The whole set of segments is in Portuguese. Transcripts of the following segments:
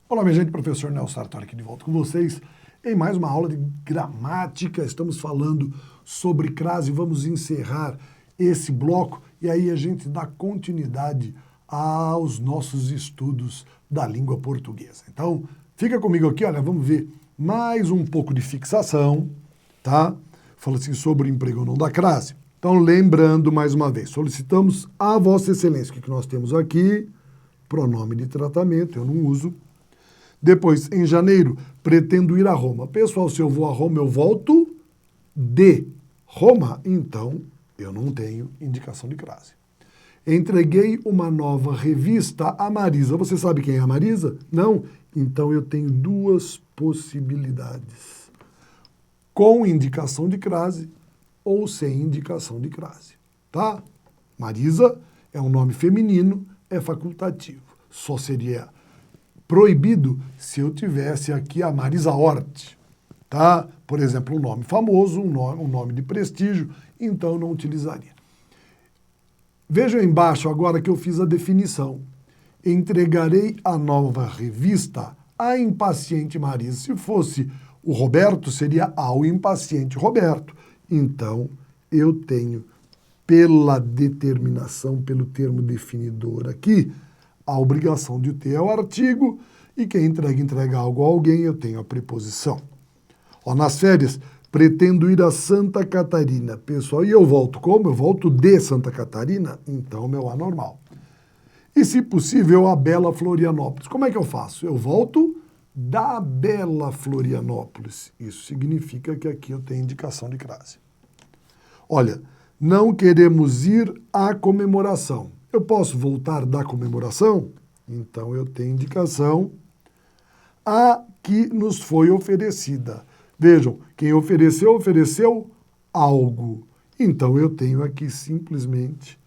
Olá, minha gente, professor Nelson Sartori aqui de volta com vocês em mais uma aula de gramática. Estamos falando sobre crase, vamos encerrar esse bloco e aí a gente dá continuidade aos nossos estudos da língua portuguesa. Então, fica comigo aqui, olha, vamos ver mais um pouco de fixação, tá? Fala assim sobre o emprego ou não da crase. Então, lembrando mais uma vez, solicitamos a Vossa Excelência, o que nós temos aqui? Pronome de tratamento, eu não uso. Depois, em janeiro, pretendo ir a Roma. Pessoal, se eu vou a Roma, eu volto de Roma. Então, eu não tenho indicação de crase. Entreguei uma nova revista a Marisa. Você sabe quem é a Marisa? Não? Então, eu tenho duas possibilidades. Com indicação de crase ou sem indicação de crase. Tá? Marisa é um nome feminino, é facultativo. Só seria proibido se eu tivesse aqui a Marisa Hort, tá? Por exemplo, um nome famoso, um nome de prestígio, então eu não utilizaria. Vejam embaixo agora que eu fiz a definição. Entregarei a nova revista à impaciente Marisa. Se fosse o Roberto, seria ao impaciente Roberto. Então, eu tenho, pela determinação, pelo termo definidor aqui, a obrigação de ter é o artigo e quem entrega algo a alguém, eu tenho a preposição. Ó, nas férias, pretendo ir a Santa Catarina. Pessoal, e eu volto como? Eu volto de Santa Catarina? Então, meu anormal. E, se possível, a Bela Florianópolis. Como é que eu faço? Eu volto da Bela Florianópolis. Isso significa que aqui eu tenho indicação de crase. Olha, não queremos ir à comemoração. Eu posso voltar da comemoração? Então, eu tenho indicação a que nos foi oferecida. Vejam, quem ofereceu, ofereceu algo. Então, eu tenho aqui simplesmente,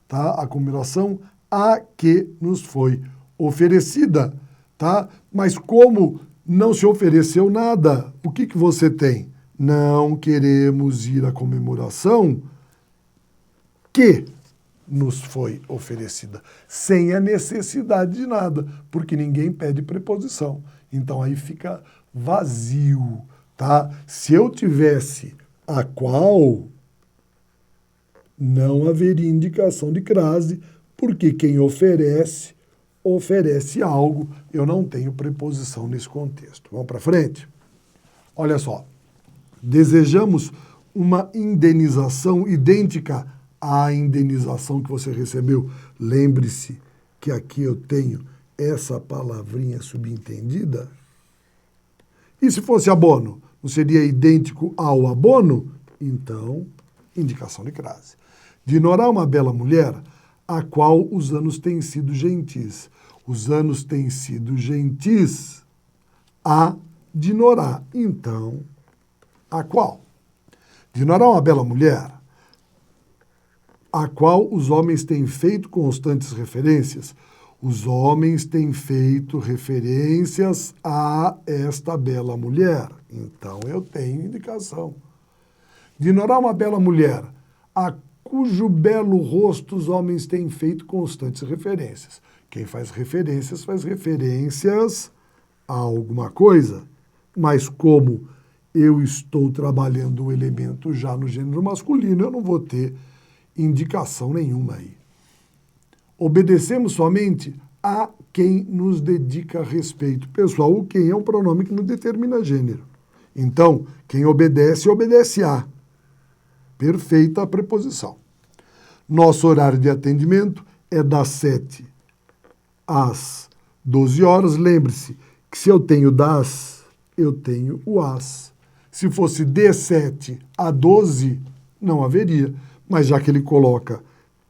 tá, a comemoração a que nos foi oferecida, tá? Mas como não se ofereceu nada, o que você tem? Não queremos ir à comemoração que nos foi oferecida, sem a necessidade de nada, porque ninguém pede preposição. Então, aí fica vazio, tá? Se eu tivesse a qual, não haveria indicação de crase, porque quem oferece, oferece algo. Eu não tenho preposição nesse contexto. Vamos para frente? Olha só. Desejamos uma indenização idêntica à indenização que você recebeu. Lembre-se que aqui eu tenho essa palavrinha subentendida. E se fosse abono, não seria idêntico ao abono? Então, indicação de crase. Dinorar uma bela mulher, a qual os anos têm sido gentis. Os anos têm sido gentis a dinorar. Então, a qual? Dinorar uma bela mulher, a qual os homens têm feito constantes referências. Os homens têm feito referências a esta bela mulher. Então, eu tenho indicação. Dinorar uma bela mulher, a cujo belo rosto os homens têm feito constantes referências. Quem faz referências a alguma coisa. Mas como eu estou trabalhando o elemento já no gênero masculino, eu não vou ter indicação nenhuma aí. Obedecemos somente a quem nos dedica respeito. Pessoal, o quem é um pronome que não determina gênero. Então, quem obedece, obedece a. Perfeita a preposição. Nosso horário de atendimento é das 7 às 12 horas. Lembre-se que se eu tenho das, eu tenho o as. Se fosse de 7 a 12, não haveria. Mas já que ele coloca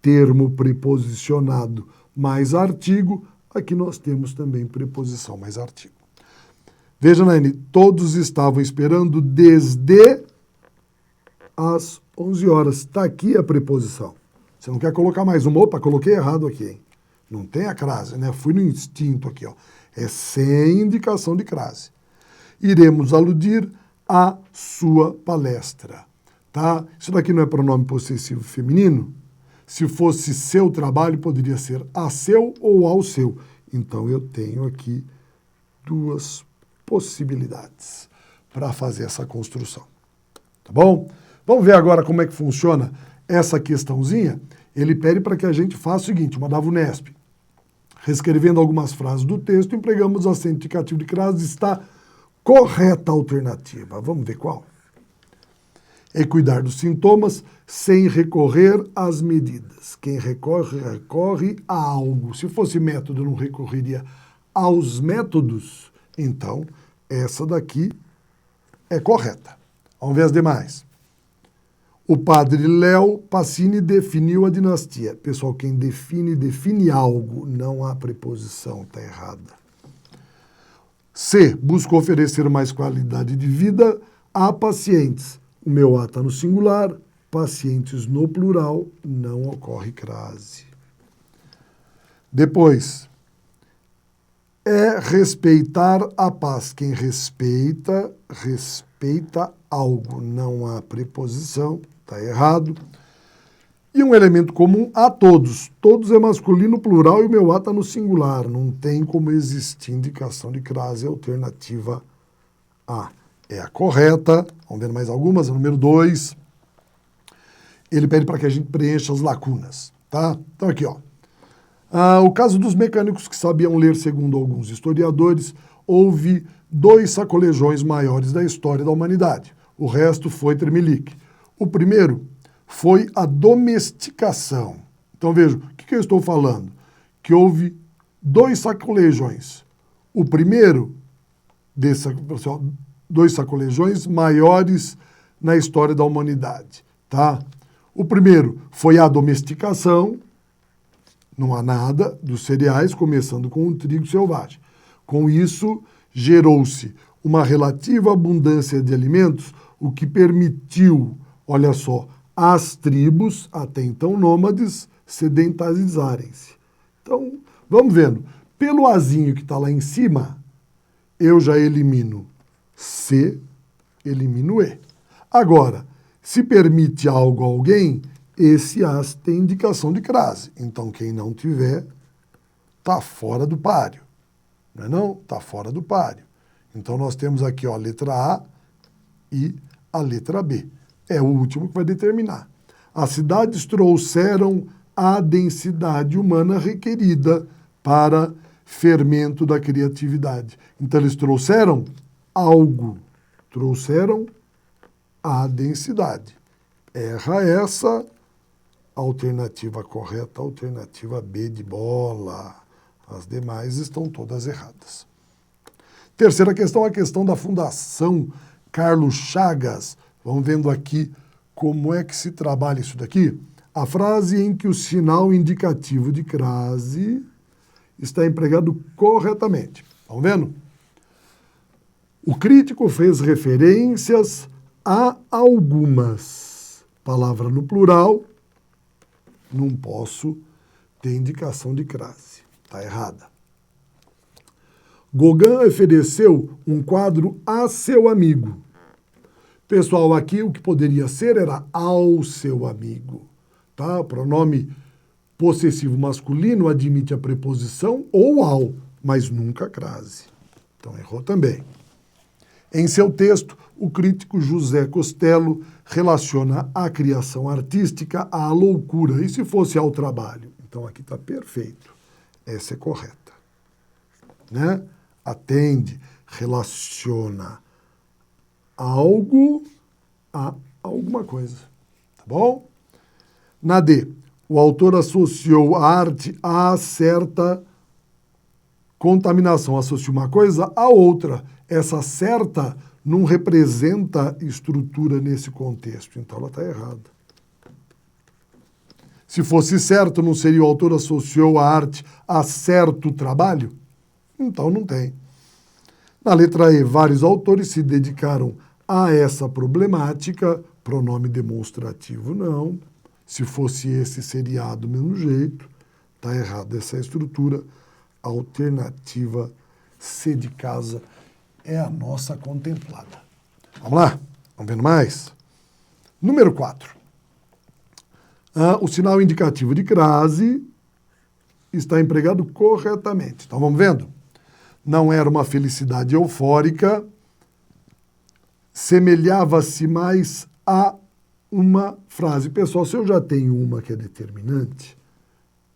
termo preposicionado mais artigo, aqui nós temos também preposição mais artigo. Veja, Naine, todos estavam esperando desde as 11 horas. Está aqui a preposição. Você não quer colocar mais uma? Opa, coloquei errado aqui, hein? Não tem a crase, né? Fui no instinto aqui, ó. É sem indicação de crase. Iremos aludir à sua palestra. Tá? Isso daqui não é pronome possessivo feminino? Se fosse seu trabalho, poderia ser a seu ou ao seu. Então, eu tenho aqui duas possibilidades para fazer essa construção. Tá bom? Vamos ver agora como é que funciona essa questãozinha. Ele pede para que a gente faça o seguinte, uma da VUNESP. Reescrevendo algumas frases do texto, empregamos o acento indicativo de crase, está correta a alternativa. Vamos ver qual? É cuidar dos sintomas sem recorrer às medidas. Quem recorre, recorre a algo. Se fosse método, não recorreria aos métodos. Então, essa daqui é correta. Vamos ver as demais. O padre Léo Passini definiu a dinastia. Pessoal, quem define algo, não há preposição, está errada. C. Busca oferecer mais qualidade de vida a pacientes. O meu A está no singular, pacientes no plural, não ocorre crase. Depois, é respeitar a paz. Quem respeita algo, não há preposição, está errado. E um elemento comum, a todos. Todos é masculino, plural, e o meu A está no singular. Não tem como existir indicação de crase, alternativa A. É a correta. Vamos ver mais algumas. A número 2. Ele pede para que a gente preencha as lacunas. Tá? Então aqui, ó. O caso dos mecânicos que sabiam ler, segundo alguns historiadores, houve 2 sacolejões maiores da história da humanidade. O resto foi tremelique. O primeiro foi a domesticação. Então, veja, o que eu estou falando? Que houve 2 sacolejões. O primeiro, 2 sacolejões maiores na história da humanidade. Tá? O primeiro foi a domesticação, não há nada, dos cereais, começando com o trigo selvagem. Com isso, gerou-se uma relativa abundância de alimentos, o que permitiu, olha só, as tribos, até então nômades, sedentarizarem-se. Então, vamos vendo. Pelo azinho que está lá em cima, eu já elimino C, elimino E. Agora, se permite algo a alguém, esse as tem indicação de crase. Então, quem não tiver, está fora do páreo. Não é não? Está fora do páreo. Então, nós temos aqui ó, a letra A e a letra B. É o último que vai determinar. As cidades trouxeram a densidade humana requerida para fermento da criatividade. Então, eles trouxeram algo. Trouxeram a densidade. Erra essa. Alternativa correta, alternativa B de bola. As demais estão todas erradas. Terceira questão, a questão da Fundação Carlos Chagas. Vamos vendo aqui como é que se trabalha isso daqui. A frase em que o sinal indicativo de crase está empregado corretamente. Vamos vendo? O crítico fez referências a algumas. Palavra no plural, não posso ter indicação de crase. Está errada. Gauguin ofereceu um quadro a seu amigo. Pessoal, aqui o que poderia ser era ao seu amigo. Tá? O pronome possessivo masculino admite a preposição ou ao, mas nunca a crase. Então errou também. Em seu texto, o crítico José Costello relaciona a criação artística à loucura, e se fosse ao trabalho? Então aqui está perfeito. Essa é correta. Né? Atende, relaciona algo a alguma coisa. Tá bom? Na D, o autor associou a arte a certa contaminação. Associa uma coisa a outra. Essa certa não representa estrutura nesse contexto. Então ela está errada. Se fosse certo, não seria o autor associou a arte a certo trabalho? Então não tem. Na letra E, vários autores se dedicaram a essa problemática. Pronome demonstrativo, não. Se fosse esse, seria do mesmo jeito. Está errada essa estrutura. Alternativa C de casa é a nossa contemplada. Vamos lá? Vamos vendo mais? Número 4. O sinal indicativo de crase está empregado corretamente. Então, vamos vendo? não era uma felicidade eufórica, semelhava-se mais a uma frase. Pessoal, se eu já tenho uma que é determinante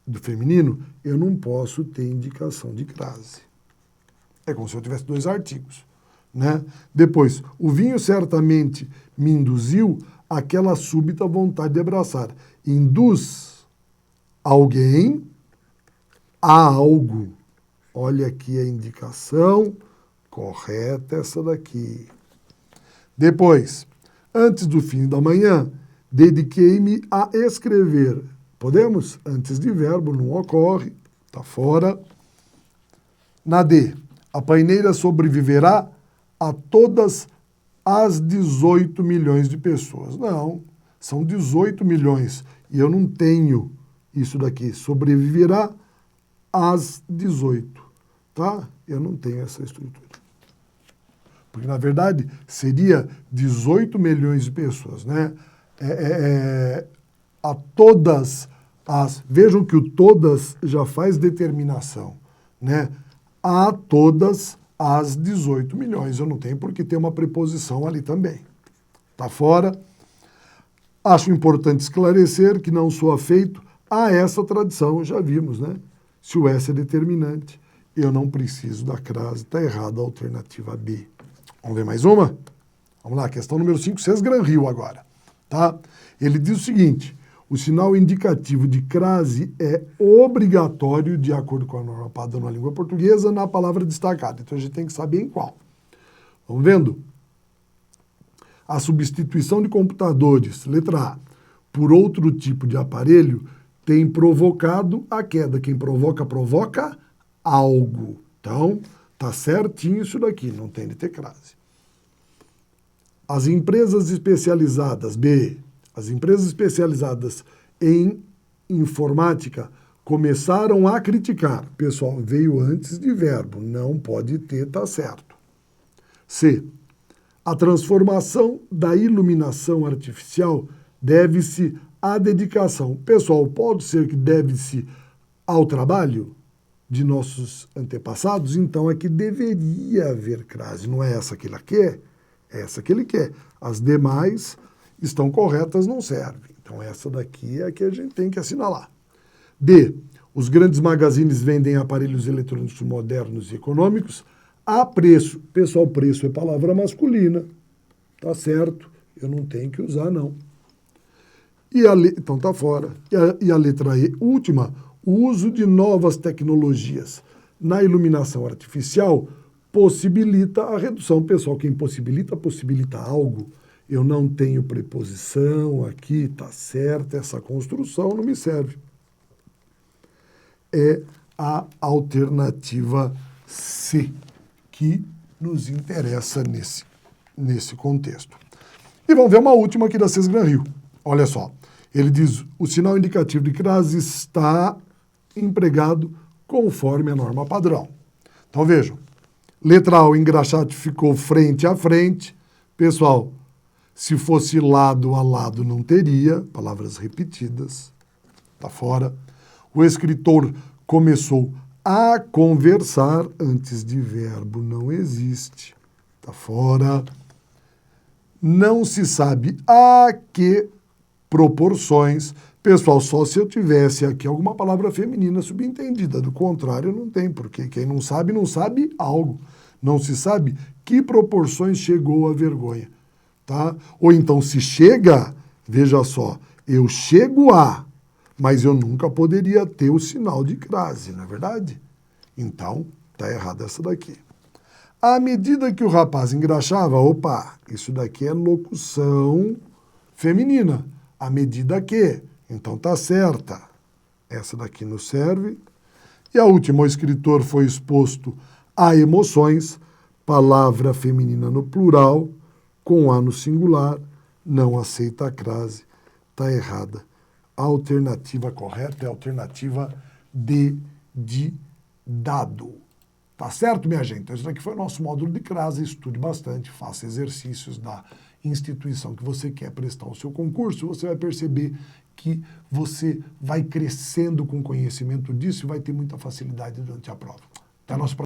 do feminino, eu não posso ter indicação de crase. É como se eu tivesse 2 artigos, né? Depois, o vinho certamente me induziu àquela súbita vontade de abraçar. Induz alguém a algo. Olha aqui a indicação correta, essa daqui. Depois, antes do fim da manhã, dediquei-me a escrever. Podemos? Antes de verbo, não ocorre, está fora. Na D, a paineira sobreviverá a todas as 18 milhões de pessoas. Não, são 18 milhões e eu não tenho isso daqui. Sobreviverá às 18, tá? Eu não tenho essa estrutura. Porque, na verdade, seria 18 milhões de pessoas, né? A todas as... Vejam que o todas já faz determinação, né? A todas as 18 milhões. Eu não tenho porque tem uma preposição ali também. Tá fora. Acho importante esclarecer que não sou afeito a essa tradição. Já vimos, né? Se o S é determinante, eu não preciso da crase. Está errada a alternativa B. Vamos ver mais uma? Vamos lá, questão número 5, Sesgran-Rio agora. Tá? Ele diz o seguinte: o sinal indicativo de crase é obrigatório, de acordo com a norma padrão na língua portuguesa, na palavra destacada. Então a gente tem que saber em qual. Vamos vendo? A substituição de computadores, letra A, por outro tipo de aparelho tem provocado a queda. Quem provoca, provoca algo. Então, tá certinho isso daqui, não tem de ter crase. As empresas especializadas, B, as empresas especializadas em informática começaram a criticar. Pessoal, veio antes de verbo, não pode ter, tá certo. C, a transformação da iluminação artificial deve-se à dedicação. Pessoal, pode ser que deve-se ao trabalho de nossos antepassados, então é que deveria haver crase. Não é essa que ele quer, é essa que ele quer. As demais estão corretas, não servem. Então essa daqui é a que a gente tem que assinalar. D. Os grandes magazines vendem aparelhos eletrônicos modernos e econômicos a preço. Pessoal, preço é palavra masculina. Tá certo, eu não tenho que usar, não. Então tá fora. E a letra E, última, o uso de novas tecnologias na iluminação artificial possibilita a redução. Pessoal, quem possibilita, possibilita algo. Eu não tenho preposição aqui, tá certo, essa construção não me serve. É a alternativa C, que nos interessa nesse contexto. E vamos ver uma última aqui da Sesgran-Rio. Olha só, ele diz, o sinal indicativo de crase está empregado conforme a norma padrão. Então vejam, letra A, o engraxate ficou frente a frente. Pessoal, se fosse lado a lado não teria, palavras repetidas, tá fora. O escritor começou a conversar, antes de verbo não existe, tá fora. Não se sabe a que proporções. Pessoal, só se eu tivesse aqui alguma palavra feminina subentendida, do contrário não tem, porque quem não sabe algo. Não se sabe que proporções chegou a vergonha, tá? Ou então se chega, veja só, eu chego a, mas eu nunca poderia ter o sinal de crase, não é verdade? Então, tá errado essa daqui. À medida que o rapaz engraxava, opa, isso daqui é locução feminina. À medida que, então tá certa. Essa daqui nos serve. E a última, o escritor foi exposto a emoções, palavra feminina no plural, com A no singular, não aceita a crase, tá errada. A alternativa correta é a alternativa D de dado. Tá certo, minha gente? Então, esse daqui foi o nosso módulo de crase. Estude bastante, faça exercícios da instituição que você quer prestar o seu concurso. Você vai perceber que você vai crescendo com conhecimento disso e vai ter muita facilidade durante a prova. Até a nossa próxima.